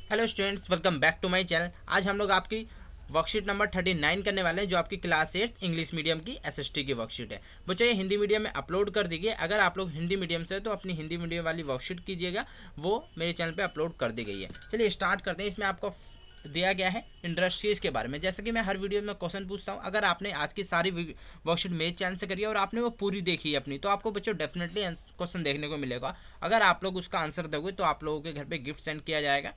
Hello students, welcome back to my channel. आज हम लोग आपकी वर्कशीट नंबर 39 करने वाले हैं, जो आपकी क्लास 8 इंग्लिश मीडियम की एसएसटी की वर्कशीट है। बच्चों, ये हिंदी मीडियम में अपलोड कर दी गई है। अगर आप लोग हिंदी मीडियम से हैं तो अपनी हिंदी मीडियम वाली वर्कशीट कीजिएगा, वो मेरे चैनल पे अपलोड कर दी गई है। चलिए स्टार्ट करते हैं। इसमें आपको दिया गया है इंडस्ट्रीज़ के बारे में। जैसे कि मैं हर वीडियो में क्वेश्चन पूछता हूँ, अगर आपने आज की सारी वर्कशीट मेरे चैनल से करी है और आपने वो पूरी देखी है अपनी, तो आपको बच्चों डेफिनेटली क्वेश्चन देखने को मिलेगा। अगर आप लोग उसका आंसर दोगे तो आप लोगों के घर पे गिफ्ट सेंड किया जाएगा,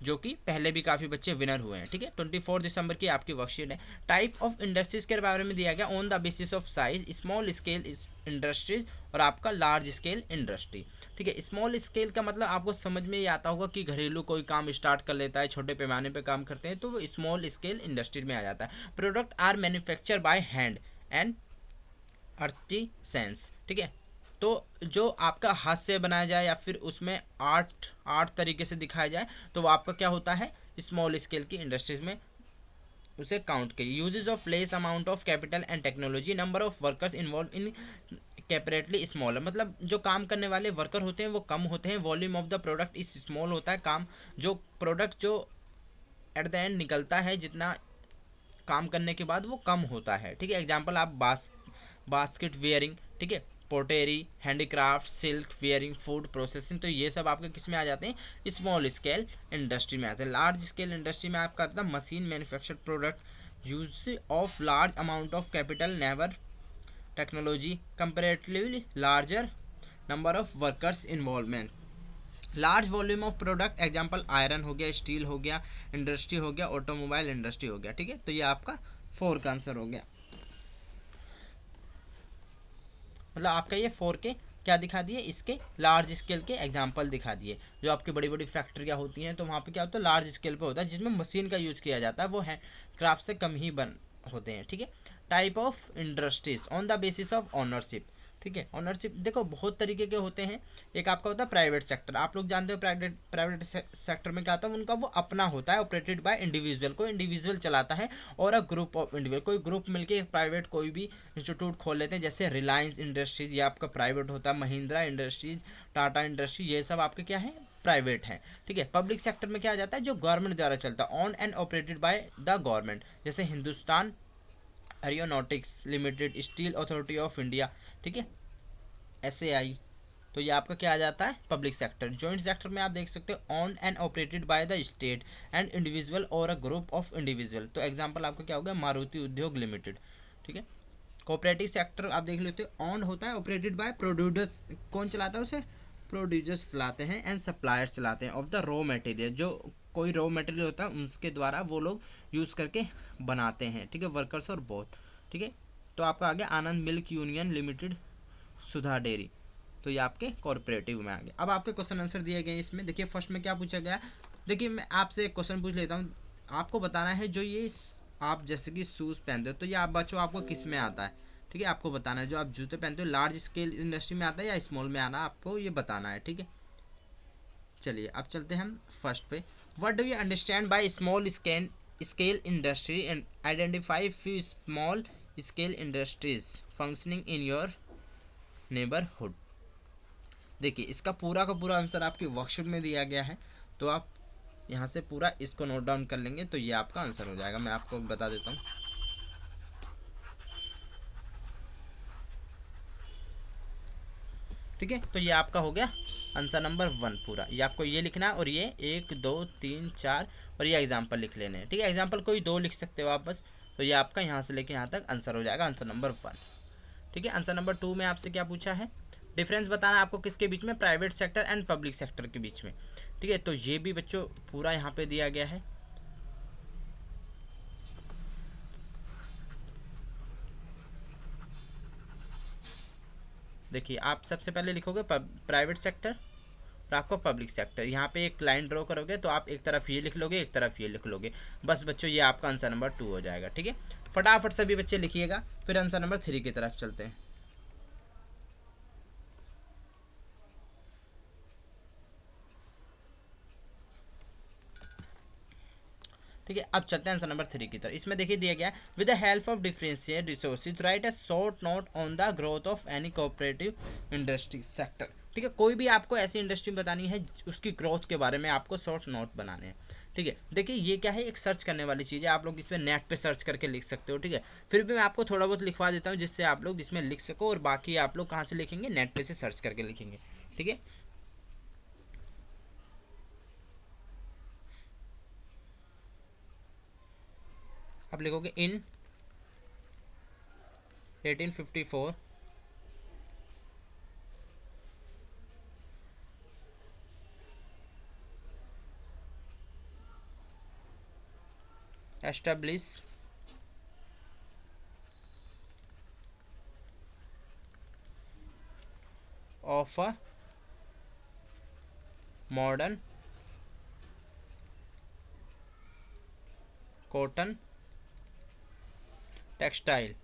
जो कि पहले भी काफ़ी बच्चे विनर हुए हैं। ठीक है, 24 दिसंबर की आपकी वर्कशीट है। टाइप ऑफ इंडस्ट्रीज के बारे में दिया गया, on the basis of size small scale industries और आपका लार्ज स्केल इंडस्ट्री। ठीक है, स्मॉल स्केल का मतलब आपको समझ में ही आता होगा कि घरेलू कोई काम स्टार्ट कर लेता है, छोटे पैमाने पे काम करते हैं, तो वो स्मॉल स्केल इंडस्ट्री में आ जाता है। Product are manufacture by hand and earthy sense. ठीक है, तो जो आपका हाथ से बनाया जाए या फिर उसमें आर्ट आर्ट तरीके से दिखाया जाए, तो वो आपका क्या होता है, स्मॉल स्केल की इंडस्ट्रीज में उसे काउंट करिए। Usages of less amount of capital and technology, number of workers involve in comparatively smaller, मतलब जो काम करने वाले वर्कर होते हैं वो कम होते हैं। Volume of the product is small होता है, काम जो प्रोडक्ट जो एट द एंड निकलता है जितना काम करने के बाद वो कम होता है। ठीक है, एग्जाम्पल आप बास्केट वेयरिंग, ठीक है, pottery, handicraft, silk wearing, food processing, तो ये सब आपके किस में आ जाते हैं, स्मॉल स्केल इंडस्ट्री में आते हैं। लार्ज स्केल इंडस्ट्री में आपका आता है machine manufacture product, use of large amount of capital, never technology, comparatively larger number of workers involvement. Large volume of product, example iron हो गया, स्टील हो गया, इंडस्ट्री हो गया, ऑटोमोबाइल इंडस्ट्री हो गया। ठीक है, तो ये आपका 4 का आंसर हो गया। मतलब आपका ये 4 के क्या दिखा दिए, इसके लार्ज स्केल के एग्जाम्पल दिखा दिए। जो आपकी बड़ी बड़ी फैक्ट्रियाँ होती हैं तो वहाँ पे क्या होता है, लार्ज स्केल पे होता है, जिसमें मशीन का यूज़ किया जाता है, वो हैंड क्राफ्ट से कम ही बन होते हैं। ठीक है, type of industries on the basis of ownership. ठीक है, ऑनरशिप देखो बहुत तरीके के होते हैं। एक आपका होता है प्राइवेट सेक्टर, आप लोग जानते हो प्राइवेट सेक्टर में क्या होता है, उनका वो अपना होता है, ऑपरेटेड बाय इंडिविजुअल, कोई इंडिविजुअल चलाता है और अ ग्रुप ऑफ इंडिविजुअल, कोई ग्रुप मिलके एक प्राइवेट कोई भी इंस्टीट्यूट खोल लेते हैं। जैसे रिलायंस इंडस्ट्रीज, ये आपका प्राइवेट होता है, महिंद्रा इंडस्ट्रीज, टाटा इंडस्ट्री, ये सब आपके क्या है, प्राइवेट है। ठीक है, पब्लिक सेक्टर में क्या आ जाता है, जो गवर्नमेंट द्वारा चलता है, owned and operated by the government, जैसे Hindustan aeronautics limited, steel authority of India, ठीक है, SAI। तो ये आपका क्या आ जाता है, पब्लिक सेक्टर। जॉइंट सेक्टर में आप देख सकते हो, on and operated by the state and individual और अ ग्रुप ऑफ इंडिविजुअल, तो एग्जांपल आपका क्या होगा, मारुति उद्योग लिमिटेड। ठीक है, कोऑपरेटिव सेक्टर आप देख लेते हो, ऑन होता है, ऑपरेटेड बाय प्रोड्यूसर्स, कौन चलाता है उसे, प्रोड्यूसर्स चलाते हैं, एंड सप्लायर्स चलाते हैं, ऑफ द रॉ मटेरियल, जो कोई रॉ मटेरियल होता है उसके द्वारा वो लोग यूज़ करके बनाते हैं। ठीक है, वर्कर्स और बोथ। ठीक है, तो आपका आ गया आनंद मिल्क यूनियन लिमिटेड, सुधा डेयरी, तो ये आपके कॉर्पोरेटिव में आ गया। अब आपके क्वेश्चन आंसर दिए गए हैं इसमें। देखिए फर्स्ट में क्या पूछा गया, देखिए मैं आपसे एक क्वेश्चन पूछ लेता हूँ, आपको बताना है जो ये आप जैसे कि शूज़ पहनते हो, तो ये आप बच्चों आपको किस में आता है। ठीक है, आपको बताना है जो आप जूते पहनते हो लार्ज स्केल इंडस्ट्री में आता है या स्मॉल में आना, आपको ये बताना है। ठीक है, चलिए अब चलते हैं हम फर्स्ट पे। What do you understand by small scale industry and identify few small scale industries functioning in your neighbourhood. देखिए इसका पूरा का पूरा आंसर आपकी वर्कशीट में दिया गया है, तो आप यहाँ से पूरा इसको नोट डाउन कर लेंगे तो ये आपका आंसर हो जाएगा। मैं आपको बता देता हूँ। ठीक है, तो ये आपका हो गया आंसर नंबर 1 पूरा। ये आपको ये लिखना है और ये 1 2 3 4 और ये एग्जाम्पल लिख लेने हैं। ठीक है, एग्जाम्पल कोई 2 लिख सकते हो आप बस, तो ये आपका यहाँ से लेके यहाँ तक आंसर हो जाएगा, आंसर नंबर 1। ठीक है, आंसर नंबर 2 में आपसे क्या पूछा है, डिफरेंस बताना आपको किसके बीच में, private sector and public sector के बीच में। ठीक है, तो ये भी बच्चों पूरा यहाँ पे दिया गया है। देखिए आप सबसे पहले लिखोगे प्राइवेट सेक्टर और आपको पब्लिक सेक्टर, यहाँ पे एक लाइन ड्रॉ करोगे तो आप एक तरफ ये लिख लोगे, एक तरफ ये लिख लोगे, बस बच्चों ये आपका आंसर नंबर 2 हो जाएगा। ठीक है, फटाफट सभी बच्चे लिखिएगा, फिर आंसर नंबर 3 की तरफ चलते हैं। ठीक है, अब चलते हैं आंसर नंबर 3 की तरफ। इसमें देखिए दिया गया, with the help of differentiate resources right a short note on the growth of any cooperative industry sector. ठीक है। कोई भी आपको ऐसी इंडस्ट्री बतानी है उसकी ग्रोथ के बारे में आपको शॉर्ट नोट बनाने हैं, ठीक है। देखिए ये क्या है, एक सर्च करने वाली चीज़ है, आप लोग इसमें नेट पे सर्च करके लिख सकते हो, ठीक है। फिर भी मैं आपको थोड़ा बहुत लिखवा देता हूँ जिससे आप लोग इसमें लिख सको, और बाकी आप लोग कहाँ से लिखेंगे, नेट पे से सर्च करके लिखेंगे, ठीक है। आप लिखोगे in 1854 establish of a modern cotton textile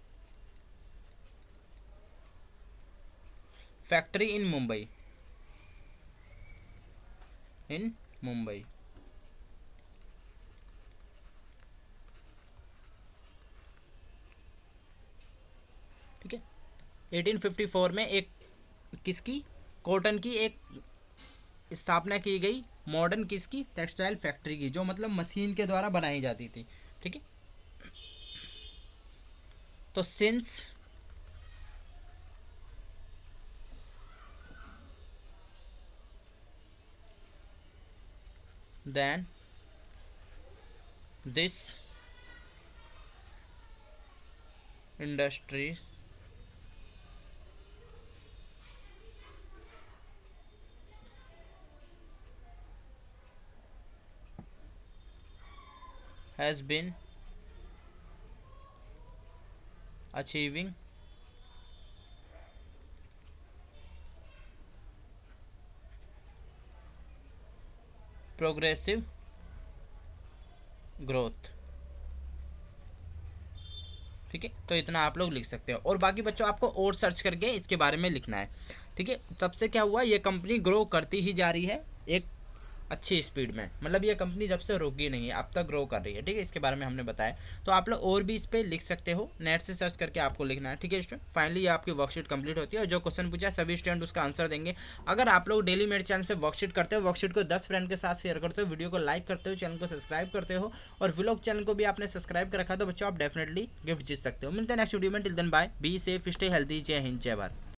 factory in Mumbai, in Mumbai, ठीक है। 1854 में एक किसकी, कॉटन की एक स्थापना की गई, मॉडर्न किसकी, टेक्सटाइल फैक्ट्री की, जो मतलब मशीन के द्वारा बनाई जाती थी, ठीक है। तो since then this industry has been achieving progressive growth, ठीक है। तो इतना आप लोग लिख सकते हो, और बाकी बच्चों आपको और सर्च करके इसके बारे में लिखना है, ठीक है। सबसे क्या हुआ, ये कंपनी ग्रो करती ही जा रही है एक अच्छी स्पीड में, मतलब ये कंपनी जब से रुकी नहीं है अब तक ग्रो कर रही है, ठीक है। इसके बारे में हमने बताया, तो आप लोग और भी इस पर लिख सकते हो, नेट से सर्च करके आपको लिखना है, ठीक है स्टूडेंट। फाइनली ये आपकी वर्कशीट कंप्लीट होती है, और जो क्वेश्चन पूछा है सभी स्टूडेंट उसका आंसर देंगे। अगर आप लोग डेली मेरे चैनल से वर्कशीट करते हो, वर्कशीट को 10 फ्रेंड के साथ शेयर करते हो, वीडियो को लाइक करते हो, चैनल को सब्सक्राइब करते हो, और व्लॉग चैनल को भी आपने सब्सक्राइब कर रखा, तो बच्चों आप डेफिनेटली गिफ्ट जीत सकते हो। मिलते हैं नेक्स्ट वीडियो में, till then bye, be safe, stay healthy, Jai Hind, जय भारत।